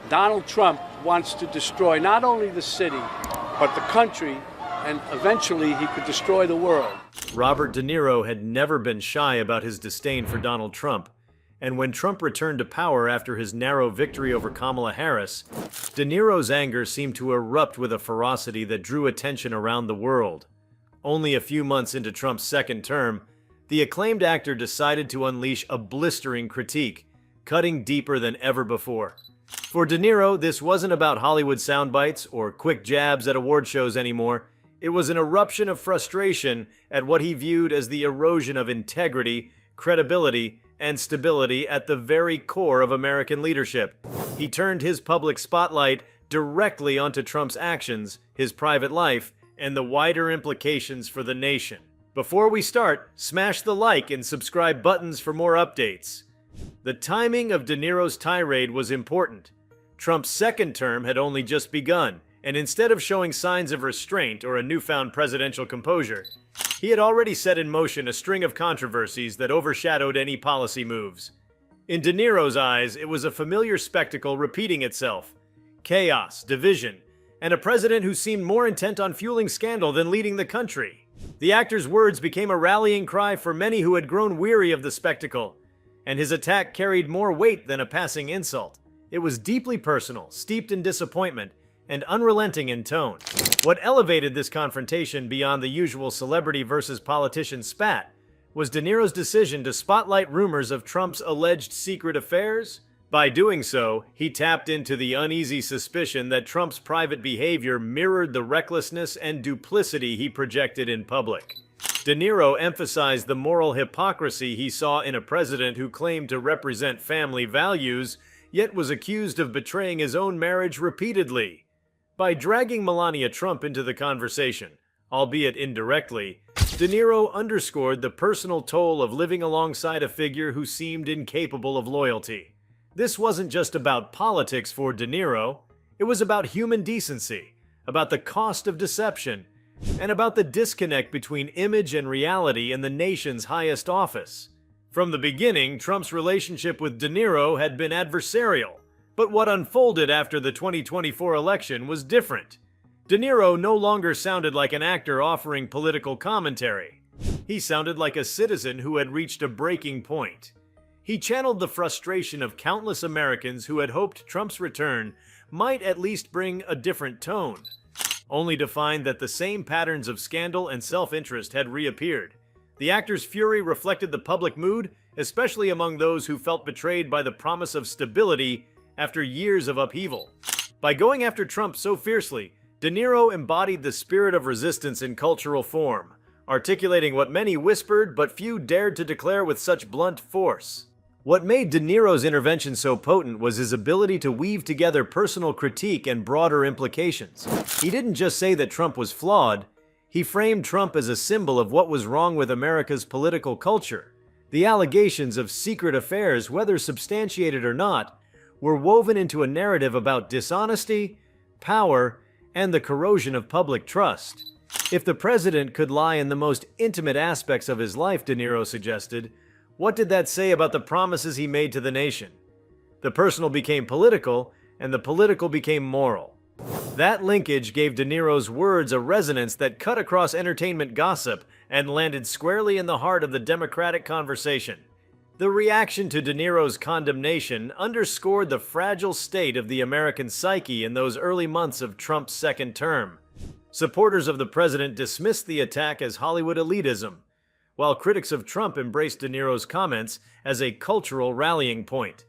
Donald Trump wants to destroy not only the city, but the country, and eventually he could destroy the world. Robert De Niro had never been shy about his disdain for Donald Trump, and when Trump returned to power after his narrow victory over Kamala Harris, De Niro's anger seemed to erupt with a ferocity that drew attention around the world. Only a few months into Trump's second term, the acclaimed actor decided to unleash a blistering critique, cutting deeper than ever before. For De Niro, this wasn't about Hollywood soundbites or quick jabs at award shows anymore. It was an eruption of frustration at what he viewed as the erosion of integrity, credibility, and stability at the very core of American leadership. He turned his public spotlight directly onto Trump's actions, his private life, and the wider implications for the nation. Before we start, smash the like and subscribe buttons for more updates. The timing of De Niro's tirade was important. Trump's second term had only just begun, and instead of showing signs of restraint or a newfound presidential composure, he had already set in motion a string of controversies that overshadowed any policy moves. In De Niro's eyes, it was a familiar spectacle repeating itself: chaos, division, and a president who seemed more intent on fueling scandal than leading the country. The actor's words became a rallying cry for many who had grown weary of the spectacle, and his attack carried more weight than a passing insult. It was deeply personal, steeped in disappointment, and unrelenting in tone. What elevated this confrontation beyond the usual celebrity versus politician spat was De Niro's decision to spotlight rumors of Trump's alleged secret affairs. By doing so, he tapped into the uneasy suspicion that Trump's private behavior mirrored the recklessness and duplicity he projected in public. De Niro emphasized the moral hypocrisy he saw in a president who claimed to represent family values, yet was accused of betraying his own marriage repeatedly. By dragging Melania Trump into the conversation, albeit indirectly, De Niro underscored the personal toll of living alongside a figure who seemed incapable of loyalty. This wasn't just about politics for De Niro, it was about human decency, about the cost of deception, and about the disconnect between image and reality in the nation's highest office. From the beginning, Trump's relationship with De Niro had been adversarial, but what unfolded after the 2024 election was different. De Niro no longer sounded like an actor offering political commentary. He sounded like a citizen who had reached a breaking point. He channeled the frustration of countless Americans who had hoped Trump's return might at least bring a different tone, only to find that the same patterns of scandal and self-interest had reappeared. The actor's fury reflected the public mood, especially among those who felt betrayed by the promise of stability after years of upheaval. By going after Trump so fiercely, De Niro embodied the spirit of resistance in cultural form, articulating what many whispered but few dared to declare with such blunt force. What made De Niro's intervention so potent was his ability to weave together personal critique and broader implications. He didn't just say that Trump was flawed, he framed Trump as a symbol of what was wrong with America's political culture. The allegations of secret affairs, whether substantiated or not, were woven into a narrative about dishonesty, power, and the corrosion of public trust. If the president could lie in the most intimate aspects of his life, De Niro suggested, what did that say about the promises he made to the nation? The personal became political, and the political became moral. That linkage gave De Niro's words a resonance that cut across entertainment gossip and landed squarely in the heart of the democratic conversation. The reaction to De Niro's condemnation underscored the fragile state of the American psyche in those early months of Trump's second term. Supporters of the president dismissed the attack as Hollywood elitism, while critics of Trump embraced De Niro's comments as a cultural rallying point.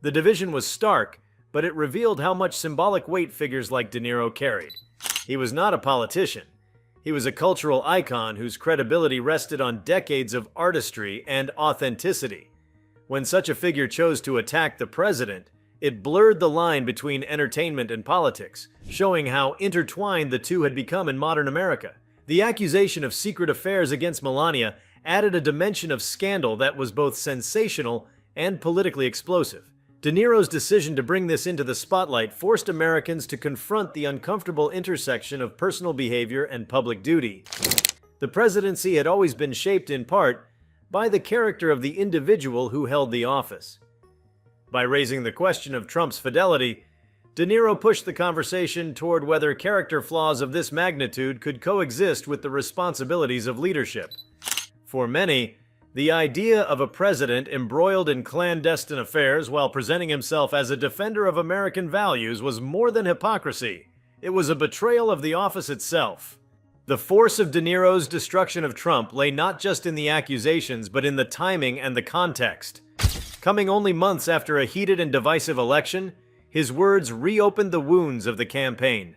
The division was stark, but it revealed how much symbolic weight figures like De Niro carried. He was not a politician. He was a cultural icon whose credibility rested on decades of artistry and authenticity. When such a figure chose to attack the president, it blurred the line between entertainment and politics, showing how intertwined the two had become in modern America. The accusation of secret affairs against Melania added a dimension of scandal that was both sensational and politically explosive. De Niro's decision to bring this into the spotlight forced Americans to confront the uncomfortable intersection of personal behavior and public duty. The presidency had always been shaped in part by the character of the individual who held the office. By raising the question of Trump's fidelity, De Niro pushed the conversation toward whether character flaws of this magnitude could coexist with the responsibilities of leadership. For many, the idea of a president embroiled in clandestine affairs while presenting himself as a defender of American values was more than hypocrisy. It was a betrayal of the office itself. The force of De Niro's destruction of Trump lay not just in the accusations, but in the timing and the context. Coming only months after a heated and divisive election, his words reopened the wounds of the campaign.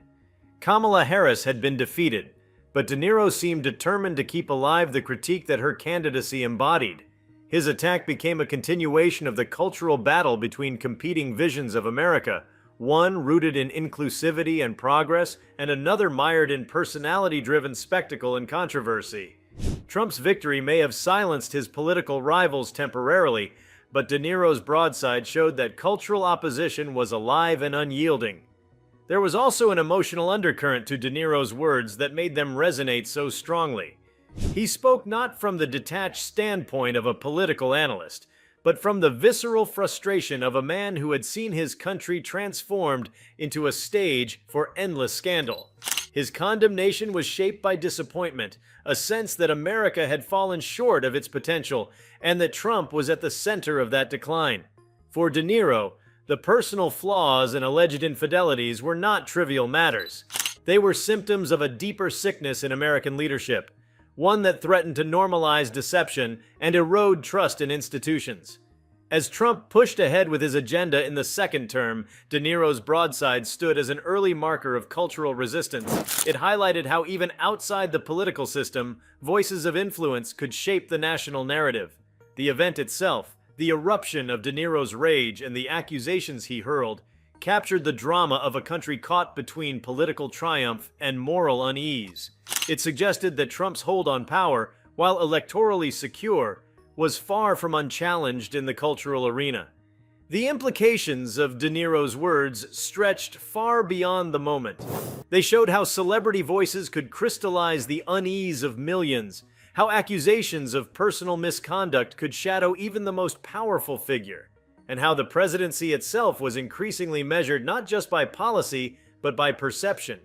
Kamala Harris had been defeated, but De Niro seemed determined to keep alive the critique that her candidacy embodied. His attack became a continuation of the cultural battle between competing visions of America, one rooted in inclusivity and progress, and another mired in personality-driven spectacle and controversy. Trump's victory may have silenced his political rivals temporarily, but De Niro's broadside showed that cultural opposition was alive and unyielding. There was also an emotional undercurrent to De Niro's words that made them resonate so strongly. He spoke not from the detached standpoint of a political analyst, but from the visceral frustration of a man who had seen his country transformed into a stage for endless scandal. His condemnation was shaped by disappointment, a sense that America had fallen short of its potential, and that Trump was at the center of that decline. For De Niro, the personal flaws and alleged infidelities were not trivial matters. They were symptoms of a deeper sickness in American leadership, one that threatened to normalize deception and erode trust in institutions. As Trump pushed ahead with his agenda in the second term, De Niro's broadside stood as an early marker of cultural resistance. It highlighted how even outside the political system, voices of influence could shape the national narrative. The event itself, the eruption of De Niro's rage and the accusations he hurled, captured the drama of a country caught between political triumph and moral unease. It suggested that Trump's hold on power, while electorally secure, was far from unchallenged in the cultural arena. The implications of De Niro's words stretched far beyond the moment. They showed how celebrity voices could crystallize the unease of millions, how accusations of personal misconduct could shadow even the most powerful figure, and how the presidency itself was increasingly measured not just by policy, but by perception.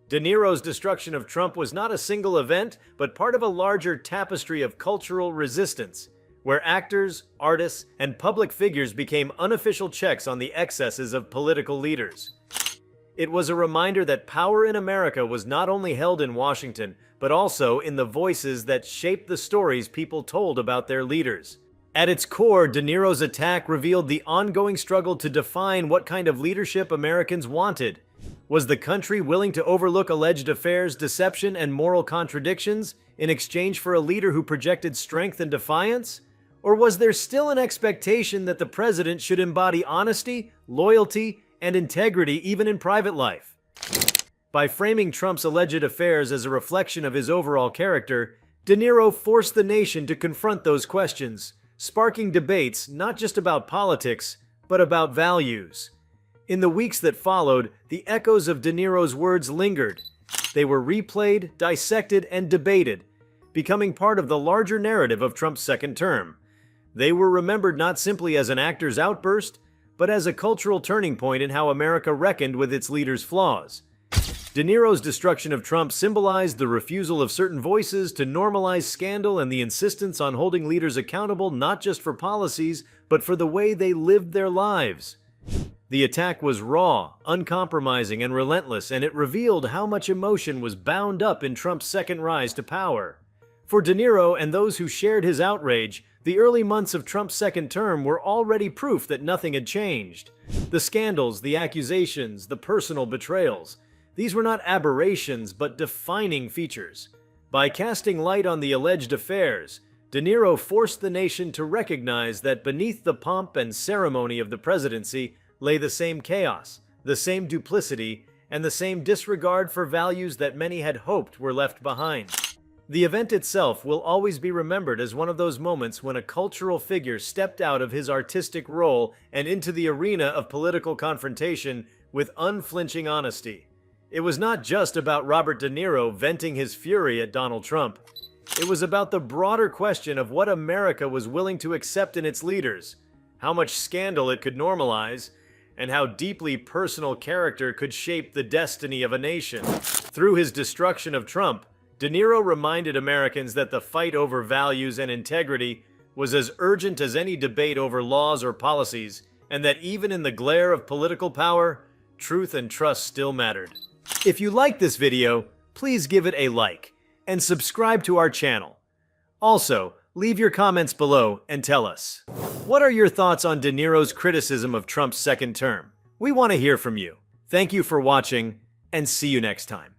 De Niro's destruction of Trump was not a single event, but part of a larger tapestry of cultural resistance, where actors, artists, and public figures became unofficial checks on the excesses of political leaders. It was a reminder that power in America was not only held in Washington, but also in the voices that shaped the stories people told about their leaders. At its core, De Niro's attack revealed the ongoing struggle to define what kind of leadership Americans wanted. Was the country willing to overlook alleged affairs, deception, and moral contradictions in exchange for a leader who projected strength and defiance? Or was there still an expectation that the president should embody honesty, loyalty, and integrity even in private life? By framing Trump's alleged affairs as a reflection of his overall character, De Niro forced the nation to confront those questions, sparking debates not just about politics, but about values. In the weeks that followed, the echoes of De Niro's words lingered. They were replayed, dissected, and debated, becoming part of the larger narrative of Trump's second term. They were remembered not simply as an actor's outburst, but as a cultural turning point in how America reckoned with its leader's flaws. De Niro's destruction of Trump symbolized the refusal of certain voices to normalize scandal and the insistence on holding leaders accountable not just for policies, but for the way they lived their lives. The attack was raw, uncompromising, and relentless, and it revealed how much emotion was bound up in Trump's second rise to power. For De Niro and those who shared his outrage, the early months of Trump's second term were already proof that nothing had changed. The scandals, the accusations, the personal betrayals, these were not aberrations, but defining features. By casting light on the alleged affairs, De Niro forced the nation to recognize that beneath the pomp and ceremony of the presidency lay the same chaos, the same duplicity, and the same disregard for values that many had hoped were left behind. The event itself will always be remembered as one of those moments when a cultural figure stepped out of his artistic role and into the arena of political confrontation with unflinching honesty. It was not just about Robert De Niro venting his fury at Donald Trump. It was about the broader question of what America was willing to accept in its leaders, how much scandal it could normalize, and how deeply personal character could shape the destiny of a nation. Through his destruction of Trump, De Niro reminded Americans that the fight over values and integrity was as urgent as any debate over laws or policies, and that even in the glare of political power, truth and trust still mattered. If you liked this video, please give it a like, and subscribe to our channel. Also, leave your comments below and tell us, what are your thoughts on De Niro's criticism of Trump's second term? We want to hear from you. Thank you for watching, and see you next time.